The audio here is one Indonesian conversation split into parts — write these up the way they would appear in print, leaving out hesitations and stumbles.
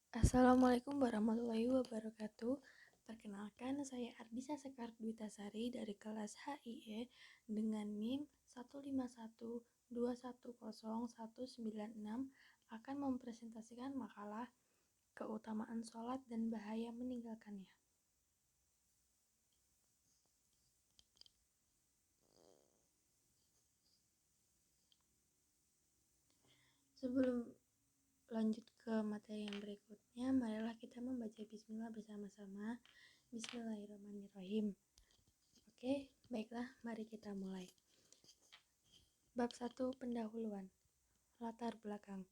Assalamualaikum warahmatullahi wabarakatuh. Perkenalkan, saya Ardisa Sekar Dwitasari dari kelas HIE dengan NIM 151210196 akan mempresentasikan makalah keutamaan sholat dan bahaya meninggalkannya. Sebelum lanjut ke materi yang berikutnya, marilah kita membaca bismillah bersama-sama. Bismillahirrahmanirrahim. Oke, baiklah, mari kita mulai. Bab 1, pendahuluan. Latar belakang.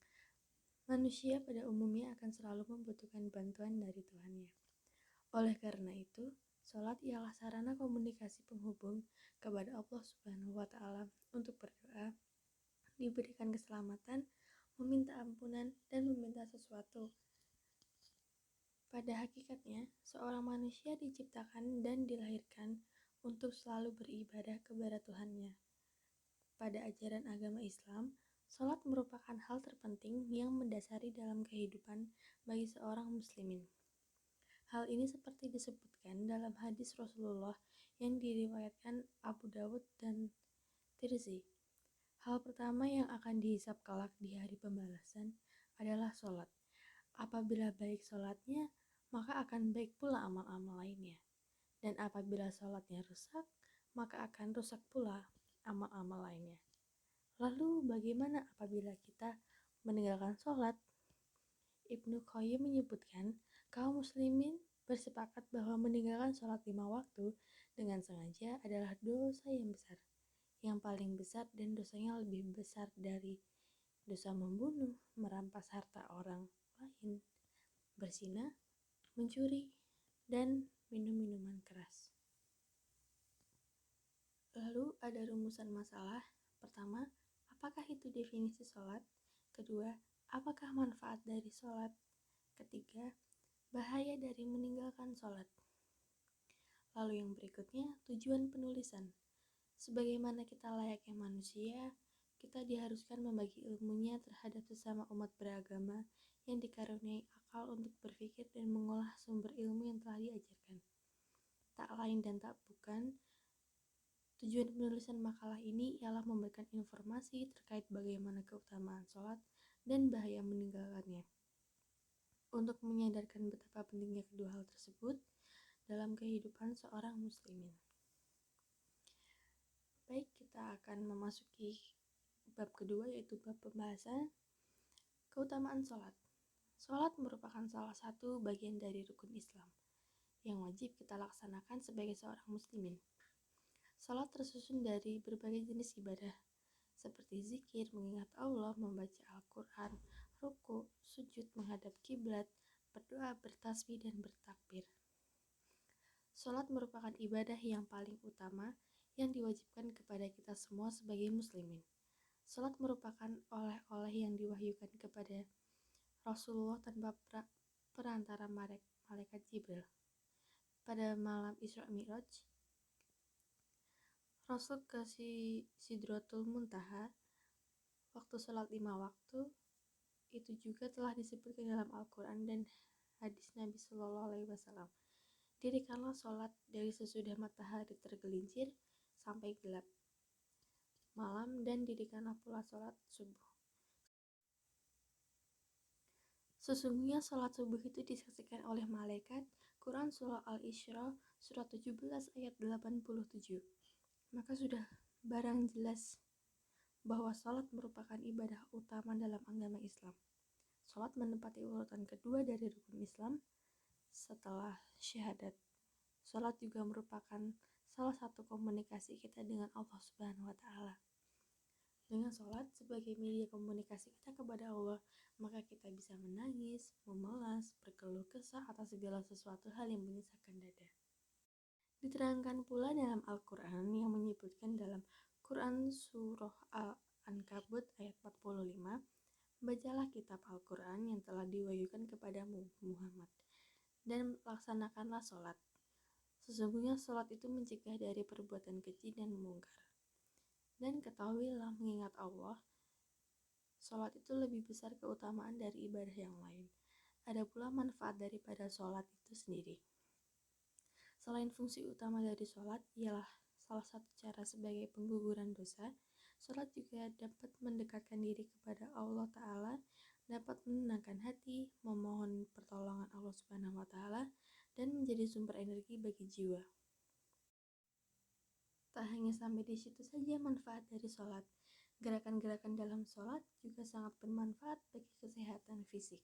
Manusia pada umumnya akan selalu membutuhkan bantuan dari Tuhannya. Oleh karena itu, sholat ialah sarana komunikasi penghubung kepada Allah Subhanahu wa Ta'ala untuk berdoa, diberikan keselamatan, meminta ampunan, dan meminta sesuatu. Pada hakikatnya, seorang manusia diciptakan dan dilahirkan untuk selalu beribadah kepada Tuhannya. Pada ajaran agama Islam, sholat merupakan hal terpenting yang mendasari dalam kehidupan bagi seorang muslimin. Hal ini seperti disebutkan dalam hadis Rasulullah yang diriwayatkan Abu Dawud dan Tirzi. Hal pertama yang akan dihisab kelak di hari pembalasan adalah sholat. Apabila baik sholatnya, maka akan baik pula amal-amal lainnya. Dan apabila sholatnya rusak, maka akan rusak pula amal-amal lainnya. Lalu bagaimana apabila kita meninggalkan sholat? Ibnu Qayyim menyebutkan, kaum muslimin bersepakat bahwa meninggalkan sholat 5 waktu dengan sengaja adalah dosa yang besar. Yang paling besar dan dosanya lebih besar dari dosa membunuh, merampas harta orang lain, berzina, mencuri, dan minum minuman keras. Lalu ada rumusan masalah. Pertama, apakah itu definisi sholat? Kedua, apakah manfaat dari sholat? Ketiga, bahaya dari meninggalkan sholat. Lalu yang berikutnya, tujuan penulisan. Sebagaimana kita layaknya manusia, kita diharuskan membagi ilmunya terhadap sesama umat beragama yang dikaruniai akal untuk berpikir dan mengolah sumber ilmu yang telah diajarkan. Tak lain dan tak bukan, tujuan penulisan makalah ini ialah memberikan informasi terkait bagaimana keutamaan sholat dan bahaya meninggalkannya. Untuk menyadarkan betapa pentingnya kedua hal tersebut dalam kehidupan seorang muslimin. Baik, kita akan memasuki bab kedua, yaitu bab pembahasan keutamaan sholat. Sholat merupakan salah satu bagian dari rukun Islam yang wajib kita laksanakan sebagai seorang muslimin. Sholat tersusun dari berbagai jenis ibadah, seperti zikir, mengingat Allah, membaca Al-Quran, ruku, sujud, menghadap kiblat, berdoa, bertasbih, dan bertakbir. Sholat merupakan ibadah yang paling utama yang diwajibkan kepada kita semua sebagai muslimin. Sholat merupakan oleh-oleh yang diwahyukan kepada Rasulullah tanpa perantara malaikat Jibril. Pada malam Isra Mi'raj, Rasul ke Sidratul Muntaha waktu sholat 5 waktu. Itu juga telah disebutkan dalam Al-Quran dan hadis Nabi Shallallahu Alaihi Wasallam. Dirikanlah sholat dari sesudah matahari tergelincir sampai gelap malam, dan dirikanlah pula sholat subuh. Sesungguhnya sholat subuh itu disaksikan oleh malaikat. Quran Surah Al-Isra surat 17 ayat 87. Maka sudah barang jelas bahwa sholat merupakan ibadah utama dalam agama Islam. Sholat menempati urutan kedua dari rukun Islam setelah syahadat. Sholat juga merupakan salah satu komunikasi kita dengan Allah Subhanahu wa Ta'ala. Dengan sholat sebagai media komunikasi kita kepada Allah, maka kita bisa menangis, memelas, berkeluh kesah atas segala sesuatu hal yang menyesakkan dada. Diterangkan pula dalam Al-Quran yang menyebutkan dalam Quran Surah Al-Ankabut ayat 45, bacalah kitab Al-Quran yang telah diwahyukan kepadamu, Muhammad, dan laksanakanlah sholat. Sesungguhnya sholat itu mencegah dari perbuatan keji dan mungkar. Dan ketahuilah, mengingat Allah, sholat itu lebih besar keutamaan dari ibadah yang lain. ada pula manfaat daripada sholat itu sendiri. Selain fungsi utama dari sholat ialah salah satu cara sebagai pengguguran dosa, sholat juga dapat mendekatkan diri kepada Allah Ta'ala, dapat menenangkan hati, memohon pertolongan Allah Subhanahu wa Ta'ala, dan menjadi sumber energi bagi jiwa. Tak hanya sampai di situ saja manfaat dari sholat, gerakan-gerakan dalam sholat juga sangat bermanfaat bagi kesehatan fisik.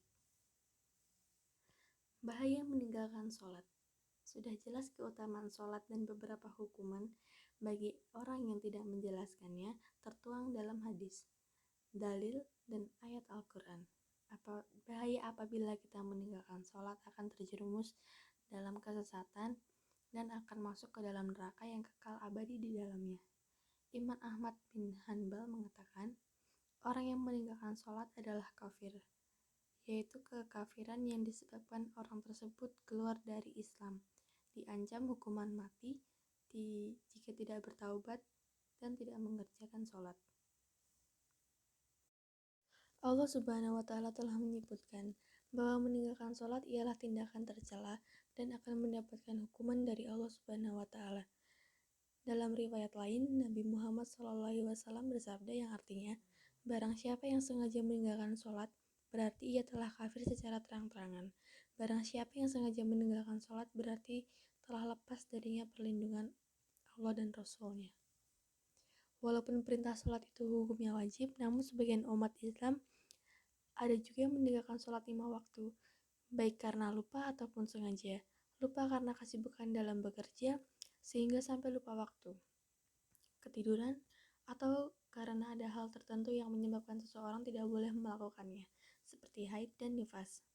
Bahaya meninggalkan sholat. Sudah jelas keutamaan sholat dan beberapa hukuman bagi orang yang tidak menjelaskannya tertuang dalam hadis, dalil, dan ayat Al-Quran. Bahaya apabila kita meninggalkan sholat akan terjerumus dalam kesesatan dan akan masuk ke dalam neraka yang kekal abadi di dalamnya. Imam Ahmad bin Hanbal mengatakan, orang yang meninggalkan sholat adalah kafir, yaitu kekafiran yang disebabkan orang tersebut keluar dari Islam, diancam hukuman mati jika tidak bertaubat dan tidak mengerjakan sholat. Allah Subhanahu wa Ta'ala telah menyebutkan bahwa meninggalkan sholat ialah tindakan tercela dan akan mendapatkan hukuman dari Allah Subhanahu wa Ta'ala. Dalam riwayat lain, Nabi Muhammad SAW bersabda yang artinya, barang siapa yang sengaja meninggalkan sholat, berarti ia telah kafir secara terang-terangan. Barang siapa yang sengaja meninggalkan sholat, berarti telah lepas darinya perlindungan Allah dan Rasul-Nya. Walaupun perintah sholat itu hukumnya wajib, namun sebagian umat Islam ada juga yang meninggalkan sholat 5 waktu, baik karena lupa ataupun sengaja. Lupa karena kesibukan dalam bekerja, sehingga sampai lupa waktu, ketiduran, atau karena ada hal tertentu yang menyebabkan seseorang tidak boleh melakukannya, seperti haid dan nifas.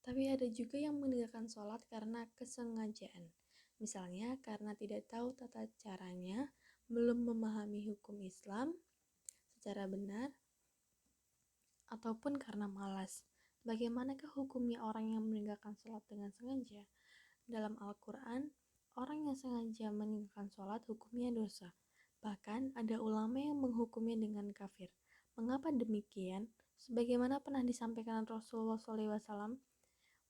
Tapi ada juga yang meninggalkan sholat karena kesengajaan, misalnya karena tidak tahu tata caranya, belum memahami hukum Islam secara benar, ataupun karena malas. Bagaimanakah hukumnya orang yang meninggalkan sholat dengan sengaja? Dalam Al-Quran, orang yang sengaja meninggalkan sholat hukumnya dosa. Bahkan ada ulama yang menghukumnya dengan kafir. Mengapa demikian? Sebagaimana pernah disampaikan Rasulullah SAW,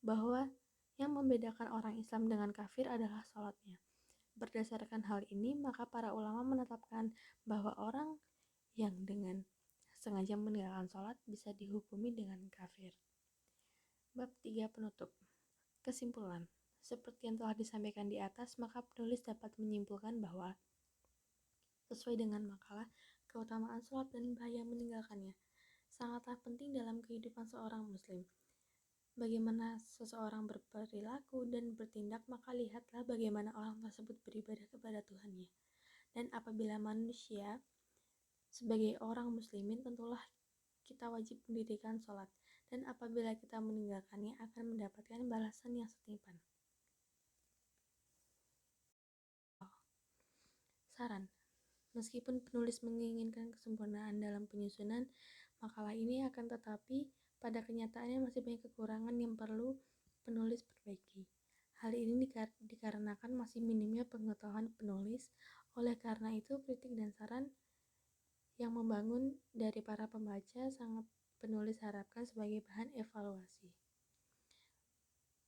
bahwa yang membedakan orang Islam dengan kafir adalah sholatnya. Berdasarkan hal ini, maka para ulama menetapkan bahwa orang yang dengan sengaja meninggalkan sholat bisa dihukumi dengan kafir. Bab 3 penutup. Kesimpulan. Seperti yang telah disampaikan di atas, maka penulis dapat menyimpulkan bahwa sesuai dengan makalah, keutamaan sholat dan bahaya meninggalkannya sangatlah penting dalam kehidupan seorang muslim. Bagaimana seseorang berperilaku dan bertindak, maka lihatlah bagaimana orang tersebut beribadah kepada Tuhannya. Dan apabila manusia sebagai orang muslimin, tentulah kita wajib mendirikan sholat, dan apabila kita meninggalkannya akan mendapatkan balasan yang setimpal. Saran. Meskipun penulis menginginkan kesempurnaan dalam penyusunan makalah ini, akan tetapi pada kenyataannya masih banyak kekurangan yang perlu penulis perbaiki. Hal ini dikarenakan masih minimnya pengetahuan penulis. Oleh karena itu, kritik dan saran yang membangun dari para pembaca sangat penulis harapkan sebagai bahan evaluasi.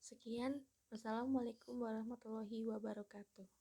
Sekian, wassalamualaikum warahmatullahi wabarakatuh.